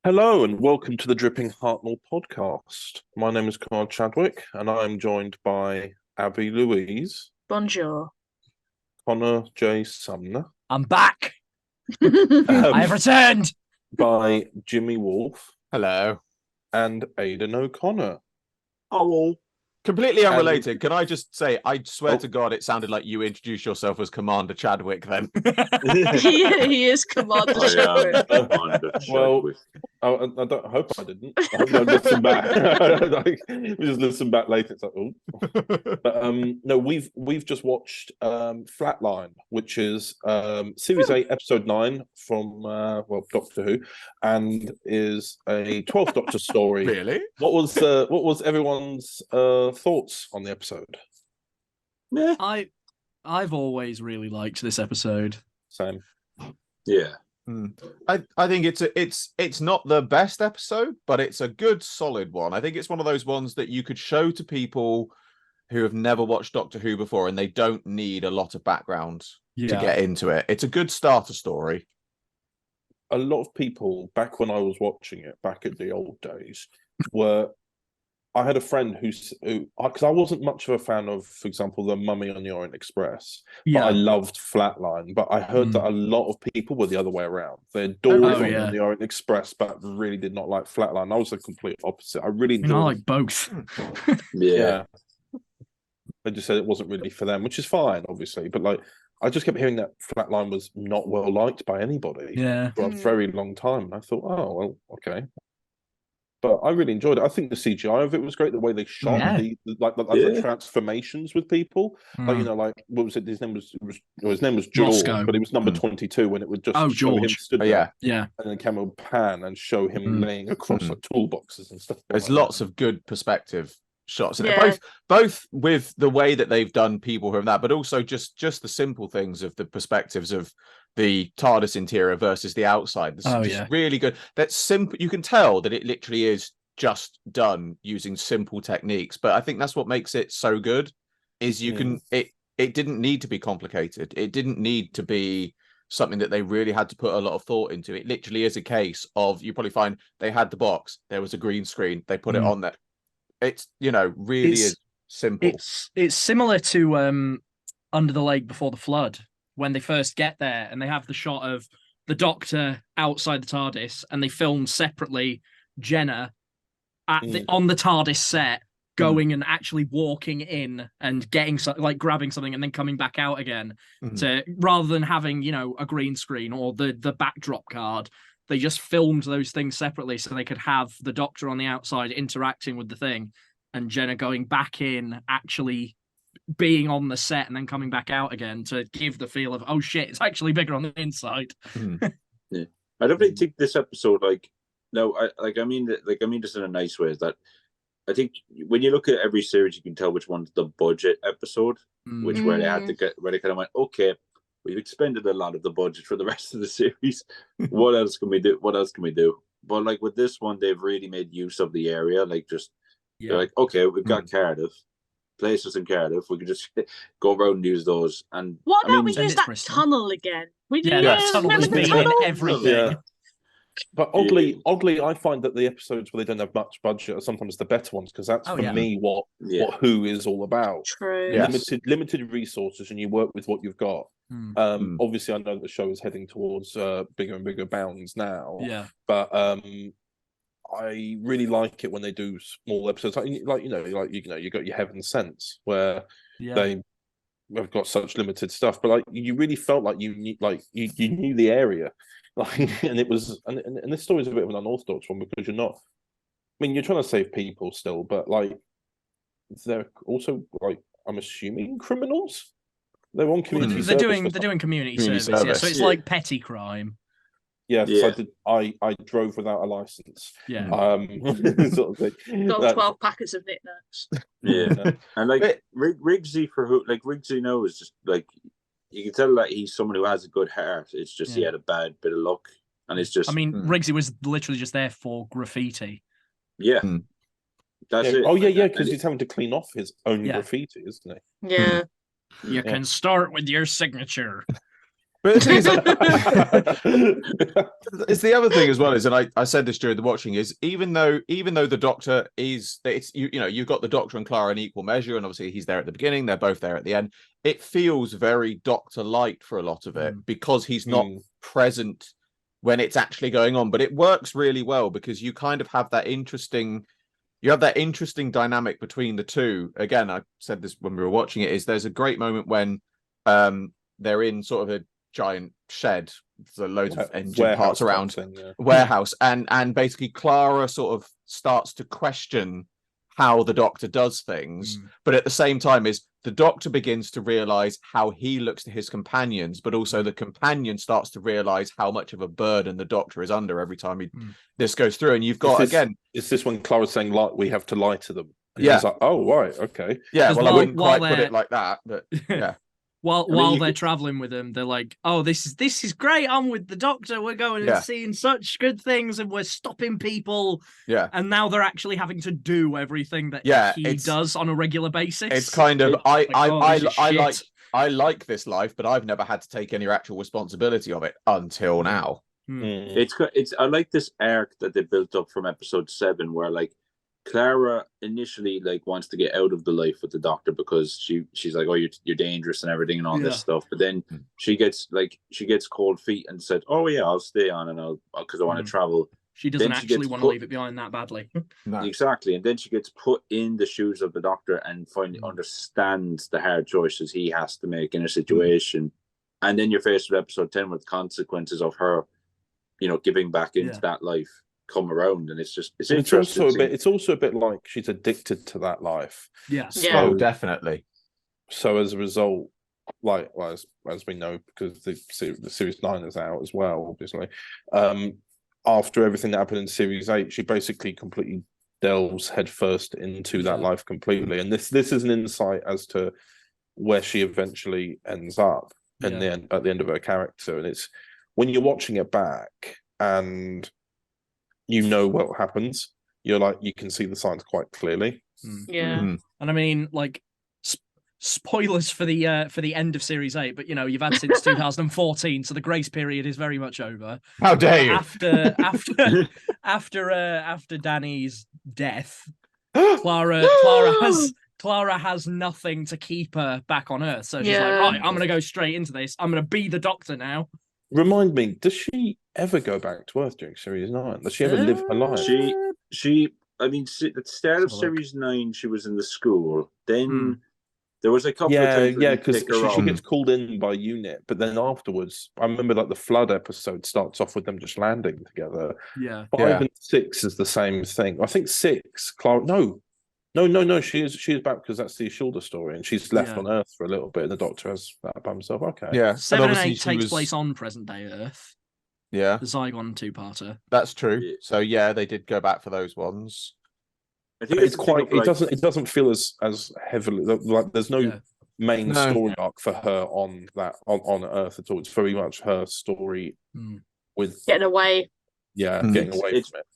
Hello and welcome to the Dripping Hartnell Podcast. My name is Chadwick and I'm joined by Abby Louise. Bonjour. Connor J. Sumner. I'm back. I have returned. By Jimi Wolfe. Hello. And Aidan O'Connor. Oh, completely unrelated. Can I just say, I swear to God, it sounded like you introduced yourself as Commander Chadwick then. he is Commander Chadwick. Well, I hope I didn't. I hope I listened back. We just listen back later. It's like, oh. But no, we've just watched FLATLINE, which is Series 8, Episode 9 from Doctor Who, and is a 12th Doctor story. Really? What was everyone's thoughts on the episode? Yeah. I've always really liked this episode. Same. Yeah. I think it's not the best episode, but it's a good solid one. I think it's one of those ones that you could show to people who have never watched Doctor Who before and they don't need a lot of background to get into it. It's a good starter story. A lot of people back when I was watching it back at the old days I had a friend who, because I wasn't much of a fan of, for example, The Mummy on the Orient Express, but I loved FLATLINE. But I heard that a lot of people were the other way around. They adored Mummy on the Orient Express, but really did not like FLATLINE. I was the complete opposite. I really enjoyed I like both. Yeah. They just said it wasn't really for them, which is fine, obviously. But like, I just kept hearing that FLATLINE was not well liked by anybody for a very long time. And I thought, oh, well, okay. But I really enjoyed it. I think the CGI of it was great. The way they shot the transformations with people, like what was it? His name was George, but it was number 22 when it would just show him stood there, and then camera would pan and show him laying across like toolboxes and stuff. There's lots of good perspective shots in it, both with the way that they've done people from that, but also just the simple things of the perspectives of the TARDIS interior versus the outside. Really good. That's simple. You can tell that it literally is just done using simple techniques, but I think that's what makes it so good. Is it didn't need to be complicated. It didn't need to be something that they really had to put a lot of thought into. It literally is a case of, you probably find they had the box, there was a green screen, they put it on there. It's really is simple. It's similar to Under the Lake Before the Flood, when they first get there and they have the shot of the Doctor outside the TARDIS, and they film separately Jenna on the TARDIS set, going and actually walking in and getting grabbing something and then coming back out again. Rather than having a green screen or the backdrop card, they just filmed those things separately so they could have the Doctor on the outside interacting with the thing, and Jenna going back in, actually being on the set and then coming back out again to give the feel of, oh shit, it's actually bigger on the inside. Yeah, I definitely think this episode, I mean this in a nice way, is that I think when you look at every series, you can tell which one's the budget episode, where they had to where they kind of went, okay, we've expended a lot of the budget for the rest of the series. What else can we do? But like with this one, they've really made use of the area. They're like, okay, we've got Cardiff, places in Cardiff. We could just go around and use those. And what about we use that tunnel again? That tunnel has been in everything. Yeah. But oddly, I find that the episodes where they don't have much budget are sometimes the better ones, because that's for me what Who is all about. True. Yes. Limited resources, and you work with what you've got. Obviously, I know the show is heading towards bigger and bigger bounds now. Yeah. But I really like it when they do small episodes, you got your Heaven Sense where they have got such limited stuff, but like you really felt like you knew the area, like, and it was, and this story is a bit of an unorthodox one because you're not. I mean, you're trying to save people still, but like they're also like I'm assuming criminals. They're on community. They're doing community service. Yeah, so it's like petty crime. Yeah, because I drove without a license. Yeah. Sort of thing. Got 12 packets of knickknacks. Yeah. And like Riggsy Riggsy knows, just like you can tell that he's someone who has a good heart. It's just he had a bad bit of luck. And it's just Riggsy was literally just there for graffiti. Yeah. That's it. Oh yeah, because he's having to clean off his own graffiti, isn't he? Yeah. You can start with your signature. But it's the other thing as well is, and I said this during the watching, is even though the Doctor is, it's you've got the Doctor and Clara in equal measure, and obviously he's there at the beginning, they're both there at the end. It feels very Doctor light for a lot of it because he's not present when it's actually going on. But it works really well because you kind of have that interesting. You have that interesting dynamic between the two. Again, I said this when we were watching it, is there's a great moment when they're in sort of a giant shed, so loads of engine parts around, warehouse, and basically Clara sort of starts to question how the Doctor does things, but at the same time is the Doctor begins to realize how he looks to his companions, but also the companion starts to realize how much of a burden the Doctor is under every time this goes through. And you've got is this when Clara's saying like we have to lie to them? And he's like, oh right, okay, yeah. Well, I wouldn't quite put it like that, but yeah. While they're traveling with him, they're like, "Oh, this is great. I'm with the Doctor. We're going and seeing such good things, and we're stopping people." Yeah, and now they're actually having to do everything that he does on a regular basis. It's kind of I like this life, but I've never had to take any actual responsibility of it until now. It's I like this arc that they built up from episode 7, where like Clara initially like wants to get out of the life with the Doctor because she's like, oh, you're dangerous and everything and all this stuff, but then she gets cold feet and said, oh yeah, I'll stay on and because I want to travel. She doesn't actually want to leave it behind that badly. No. Exactly, and then she gets put in the shoes of the Doctor and finally understands the hard choices he has to make in a situation, and then you're faced with episode 10 with consequences of her, giving back into that life come around, and it's also a bit like she's addicted to that life. Oh, definitely. So as a result, like as we know, because the series 9 is out as well, obviously, after everything that happened in series 8, she basically completely delves headfirst into that life completely, and this is an insight as to where she eventually ends up at the end of her character. And it's when you're watching it back and what happens, you're like, you can see the signs quite clearly. And I mean, like, spoilers for the end of series 8, but you've had since 2014, so the grace period is very much over. How dare you? After Danny's death, Clara has nothing to keep her back on Earth, so she's like, right, I'm gonna go straight into this. I'm gonna be the Doctor now. Remind me, does she ever go back to Earth during series 9? Does she ever live her life? She at the start of series 9, she was in the school. Then there was a couple of times because she gets called in by unit, but then afterwards, I remember like the Flood episode starts off with them just landing together. 5 and 6 is the same thing. I think 6, Clara. No. She is back because that's the Ishilda story, and she's left on Earth for a little bit, and the Doctor has that by himself. Okay. Yeah. 7 and 8 takes place on present day Earth. Yeah. The Zygon 2-parter. That's true. Yeah. So they did go back for those ones. I think it's quite. It doesn't feel as heavily like there's no main story arc for her on Earth at all. It's very much her story with getting away. Yeah, getting away from it.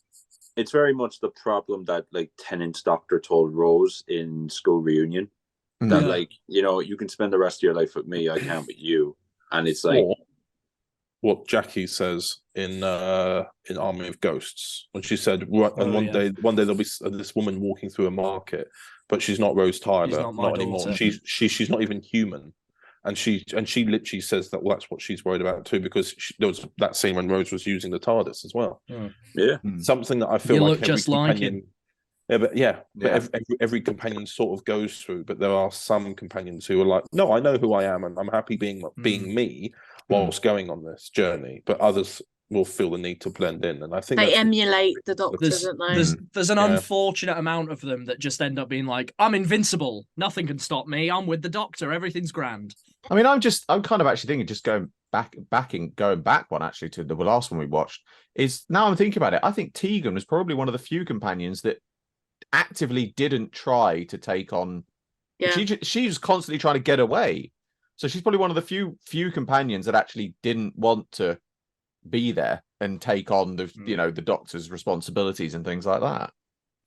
It's very much the problem that like Tennant's Doctor told Rose in School Reunion, that like you can spend the rest of your life with me, I can't with you, and it's like what Jackie says in Army of Ghosts when she said, one day there'll be this woman walking through a market, but she's not Rose Tyler, not anymore. She's not even human. And she literally says that that's what she's worried about too, because there was that scene when Rose was using the TARDIS as well. Yeah, something that I feel You like look every just like companion. But every companion sort of goes through. But there are some companions who are like, no, I know who I am, and I'm happy being me whilst going on this journey. But others will feel the need to blend in, and I think they emulate the Doctor, don't they? There's an unfortunate amount of them that just end up being like, I'm invincible, nothing can stop me, I'm with the Doctor, everything's grand. I mean, I'm kind of actually thinking, just going back one actually to the last one we watched, is now I'm thinking about it, I think Tegan was probably one of the few companions that actively didn't try to take on. She was constantly trying to get away, so she's probably one of the few companions that actually didn't want to be there and take on the the Doctor's responsibilities and things like that.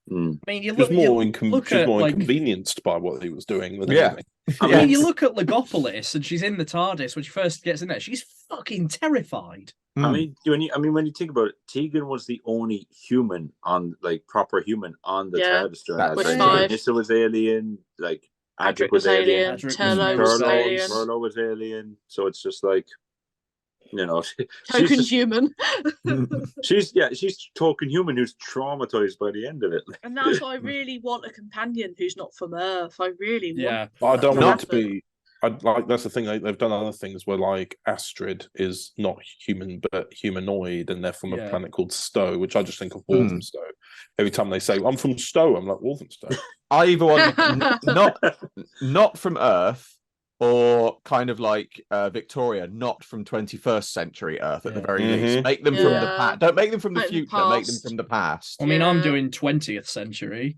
I mean, she was more inconvenienced by what he was doing than anything. I mean, you look at Legopolis, and she's in the TARDIS when she first gets in there. She's fucking terrified. I mean, when you think about it, Tegan was the only human on, like, proper human on the TARDIS during that time. Nissa was alien, like Adric was alien, Turlo was alien. So it's just like, token human. she's token human who's traumatized by the end of it. And that's why I really want a companion who's not from Earth. I really want. I don't want it to be. That's the thing. They've done other things where, like, Astrid is not human but humanoid, and they're from a planet called Stowe, which I just think of Walthamstow. Every time they say I'm from Stowe, I'm like, Walthamstow. I either want not from Earth, or kind of like Victoria, not from 21st century Earth at the very least. Make them from the past. Don't make them from the future. Make them from the past. I mean, I'm doing 20th century.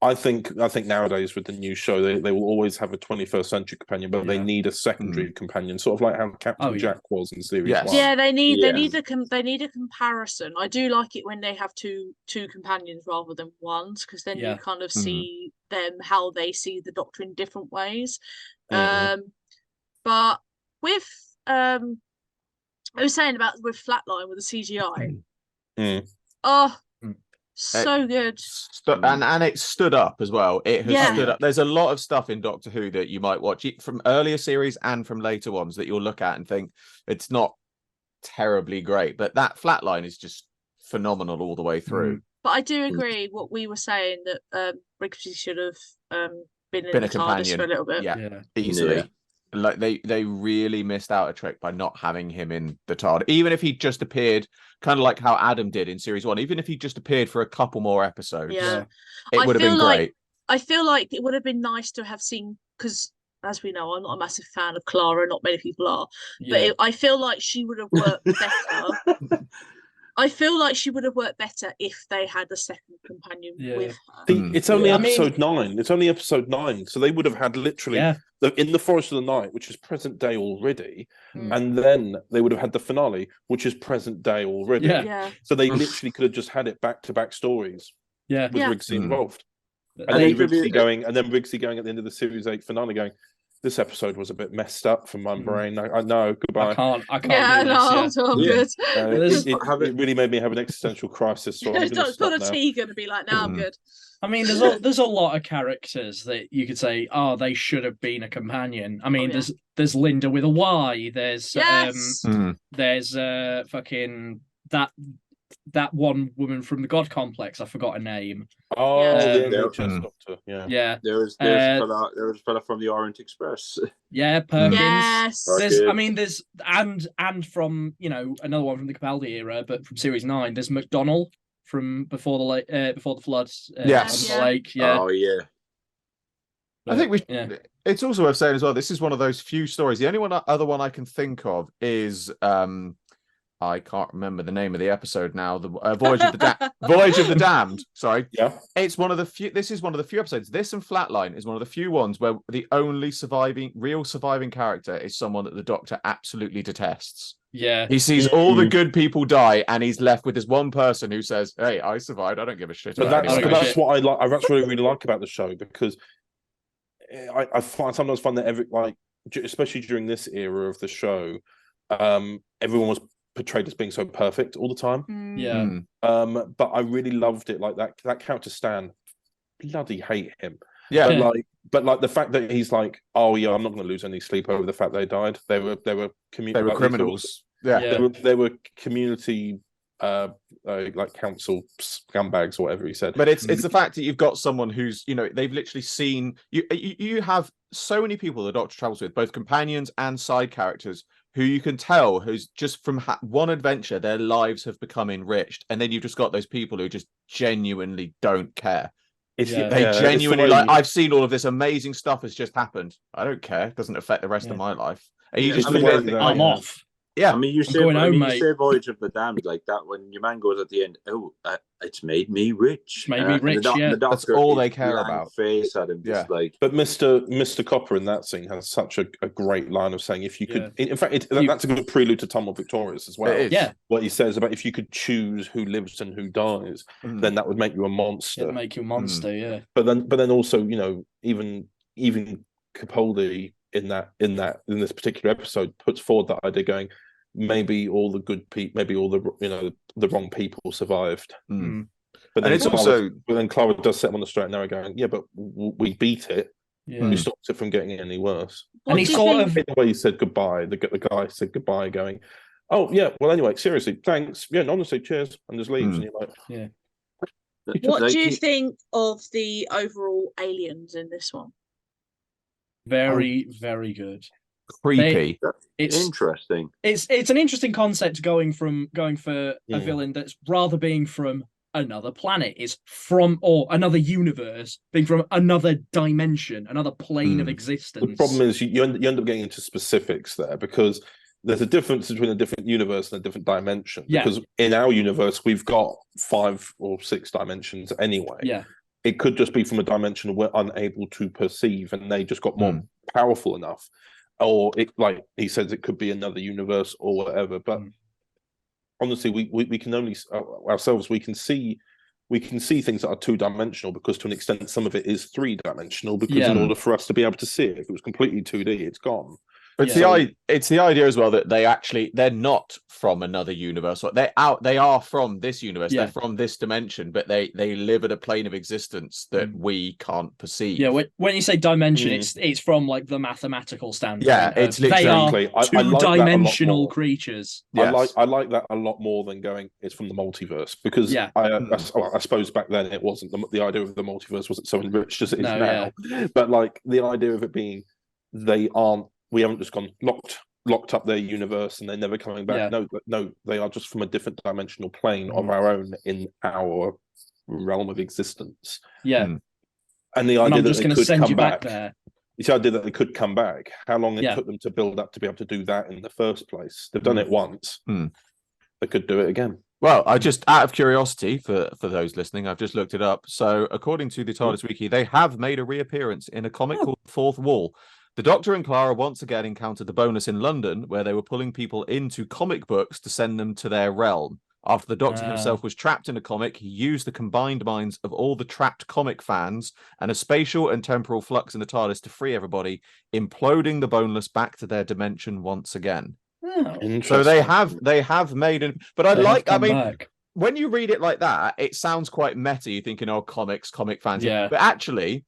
I think nowadays with the new show, they will always have a 21st century companion, but they need a secondary companion, sort of like how Captain Jack was in series 1. Yeah, they need a comparison. I do like it when they have two companions rather than ones, because then you kind of see them, how they see the Doctor in different ways. But with I was saying about with Flatline with the CGI. So good. And it stood up as well. It has stood up. There's a lot of stuff in Doctor Who that you might watch from earlier series and from later ones that you'll look at and think it's not terribly great, but that Flatline is just phenomenal all the way through. But I do agree what we were saying, that Rigsby should have been in the a companion TARDIS for a little bit. Easily. Yeah. Like they really missed out a trick by not having him in the TARDIS. Even if he just appeared, kind of like how Adam did in series 1, even if he just appeared for a couple more episodes, it would have been great. I feel like it would have been nice to have seen, because as we know, I'm not a massive fan of Clara, not many people are, but I feel like she would have worked better. I feel like she would have worked better if they had a second companion with her. It's only episode 9. It's only episode 9, so they would have had literally in the Forest of the Night, which is present day already, and then they would have had the finale, which is present day already. So they literally could have just had it back to back stories. With Rigsby involved, and then Rigsby going at the end of the series 8 finale, going, this episode was a bit messed up from my brain. I know. Goodbye. I can't. Good. It really made me have an existential crisis. So I'm not a Tegan to be like, no, I'm good. I mean, there's a lot of characters that you could say, they should have been a companion. I mean, there's Linda with a Y. There's there's fucking that one woman from the God Complex. I forgot her name. The NHS doctor. Yeah. There was a fella from the Orient Express. Yeah, Perkins. Yes. There's and from another one from the Capaldi era, but from series 9, there's McDonnell from before the floods. On the lake. Yeah. Oh yeah. I think it's also worth saying as well, this is one of those few stories. The only other one I can think of is I can't remember the name of the episode now. The Voyage of the Damned. Sorry. Yeah. It's one of the few. This is one of the few episodes. This and Flatline is one of the few ones where the only real surviving character is someone that the Doctor absolutely detests. Yeah. He sees all the good people die, and he's left with this one person who says, "Hey, I survived. I don't give a shit." But that's what I like. That's what I really like about the show, because I sometimes find that especially during this era of the show, everyone was portrayed as being so perfect all the time. But I really loved it. Like that character Stan, bloody hate him. But But like the fact that he's like, oh yeah, I'm not going to lose any sleep over the fact they died. They were criminals. They were community like council scumbags or whatever he said. But it's the fact that you've got someone who's, you know, they've literally seen you have so many people the Doctor travels with, both companions and side characters, who you can tell who's just from one adventure their lives have become enriched, and then you've just got those people who just genuinely don't care. Genuinely like, I've seen all of this amazing stuff has just happened. I don't care. It doesn't affect the rest of my life. And you just I'm off. Yeah, I mean, you say Voyage of the Damned like that when your man goes at the end. Oh, it's made me rich. It's made me rich. The that's all they care about. Face at him, just like. But Mr. Copper in that scene has such a great line of saying, if you could, in fact, that's a good prelude to Tom of Victorious as well. Yeah, what he says about if you could choose who lives and who dies, then that would make you a monster. It'd make you a monster, yeah. But then also, you know, even Capaldi in this particular episode puts forward that idea, going, maybe all the good people, maybe all the, you know, the wrong people survived. But then Clara does set him on the straight and narrow, going, yeah, but we beat it. We stopped it from getting any worse. And he sort of, in the way he said goodbye, the guy said goodbye, going, oh yeah, well anyway, seriously, thanks, yeah, honestly, cheers, and just leaves. And you're like, yeah. What do you think of the overall aliens in this one? Very, very good. Creepy. It's interesting. It's an interesting concept going for a villain that's rather being from another planet, is from, or another universe, being from another dimension, another plane of existence. The problem is you end up getting into specifics there, because there's a difference between a different universe and a different dimension. Because in our universe, we've got 5 or 6 dimensions anyway. Yeah. It could just be from a dimension we're unable to perceive, and they just got more powerful enough. Or it, like he says, it could be another universe or whatever. But honestly, we can only ourselves we can see things that are 2-dimensional, because to an extent some of it is 3-dimensional, because in order for us to be able to see it, if it was completely 2D, it's gone. It's the idea as well that they're not from another universe. They are from this universe. They're from this dimension, but they live at a plane of existence that we can't perceive. Yeah, when you say dimension, it's from like the mathematical standpoint. Yeah, it's literally they are 2-dimensional creatures. Yes. I like that a lot more than going it's from the multiverse, because I suppose back then it wasn't the idea of the multiverse wasn't so enriched as it is now. Yeah. But like the idea of it being we haven't just gone locked up their universe and they're never coming back. Yeah. No, they are just from a different dimensional plane of our own in our realm of existence. Yeah. And the idea that they could come back there. It's the idea that they could come back. How long it took them to build up to be able to do that in the first place. They've done it once. They could do it again. Well, I just, out of curiosity, for those listening, I've just looked it up. So according to the TARDIS Wiki, they have made a reappearance in a comic called Fourth Wall. The Doctor and Clara once again encountered the Bonus in London, where they were pulling people into comic books to send them to their realm. After the Doctor himself was trapped in a comic, he used the combined minds of all the trapped comic fans and a spatial and temporal flux in the TARDIS to free everybody, imploding the Boneless back to their dimension once again. So they have made it, but back. When you read it like that, it sounds quite meta. You're thinking, oh, comic fans. Yeah. But actually,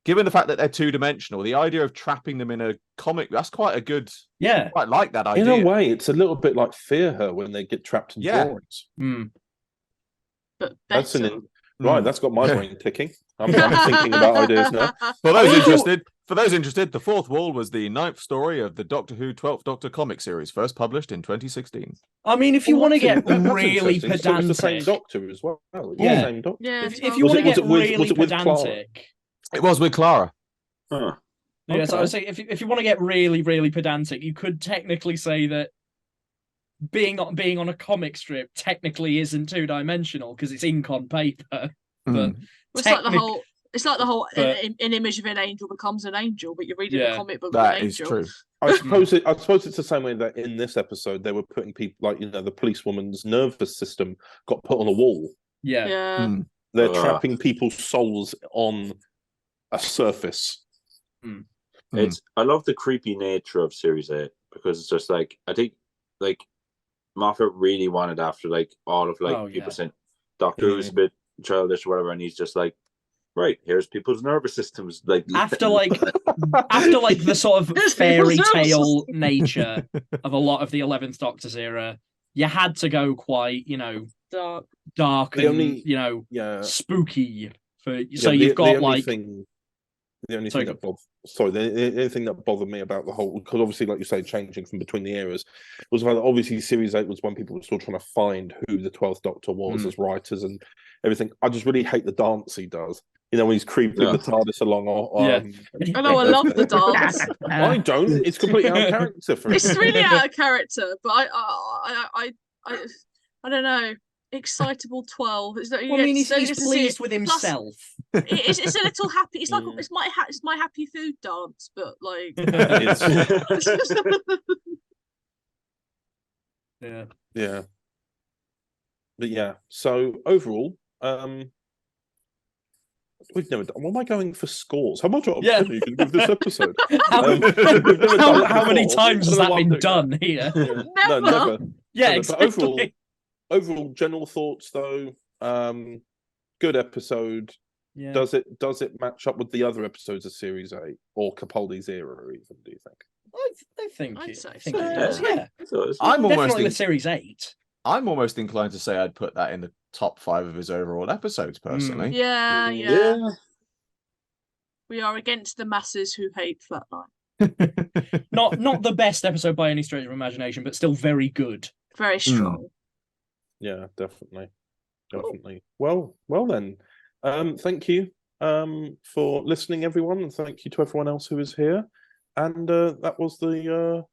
given the fact that they're 2-dimensional, the idea of trapping them in a comic, that's quite a good... Yeah. I quite like that idea. In a way, it's a little bit like Fear Her when they get trapped in drawings. But that's right, that's got my brain ticking. I'm thinking about ideas now. For those interested, The Fourth Wall was the 9th story of the Doctor Who 12th Doctor comic series, first published in 2016. I mean, if you want to get really pedantic... So it's the same Doctor as well. Yeah. The same Doctor. Yeah, if you want to get really pedantic... It was with Clara. Huh. Yeah, so I would say if you want to get really, really pedantic, you could technically say that being on a comic strip technically isn't 2-dimensional because it's ink on paper. But it's like the whole an image of an angel becomes an angel, but you're reading a comic book that of an is angel. True. I suppose it's the same way that in this episode they were putting people, like, you know, the policewoman's nervous system got put on a wall. Yeah. They're trapping people's souls on a surface. I love the creepy nature of Series 8 because it's just like, I think like Moffat really wanted, after like all of like people saying Doctor Who's a bit childish or whatever, and he's just like, right, here's people's nervous systems. After the sort of fairy tale nature of a lot of the 11th Doctor's era, you had to go quite, dark and spooky. You've got the only thing that bothered me about the whole, because obviously, like you say, changing from between the eras, was that obviously Series 8 was when people were still trying to find who the 12th Doctor was as writers and everything. I just really hate the dance he does. When he's creeping the TARDIS along. I know, I love the dance. I don't. It's completely out of character for me. It's really out of character, but I don't know. Excitable 12. He's pleased with himself. It's a little happy. It's like it's my happy food dance, but like. Yeah. But yeah. So overall, we've never done. What am I going for scores? How much you can give this episode? How many times has that been done here? Never. No, never. Yeah, never. exactly. But overall, general thoughts though. Good episode. Yeah. Does it match up with the other episodes of Series 8 or Capaldi's era? Even do you think? I think I'd it say does. Yeah. I'm definitely with Series 8. I'm almost inclined to say I'd put that in the top 5 of his overall episodes, personally. Yeah. We are against the masses who hate Flatline. Not the best episode by any stretch of imagination, but still very good. Very strong. Yeah, definitely. Well then. Thank you for listening, everyone, and thank you to everyone else who is here. And that was the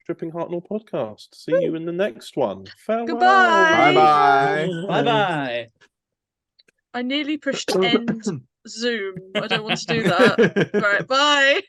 Dripping Hartnell podcast. See you in the next one. Farewell. Goodbye. Bye-bye. I nearly pushed end Zoom. I don't want to do that. Right, bye.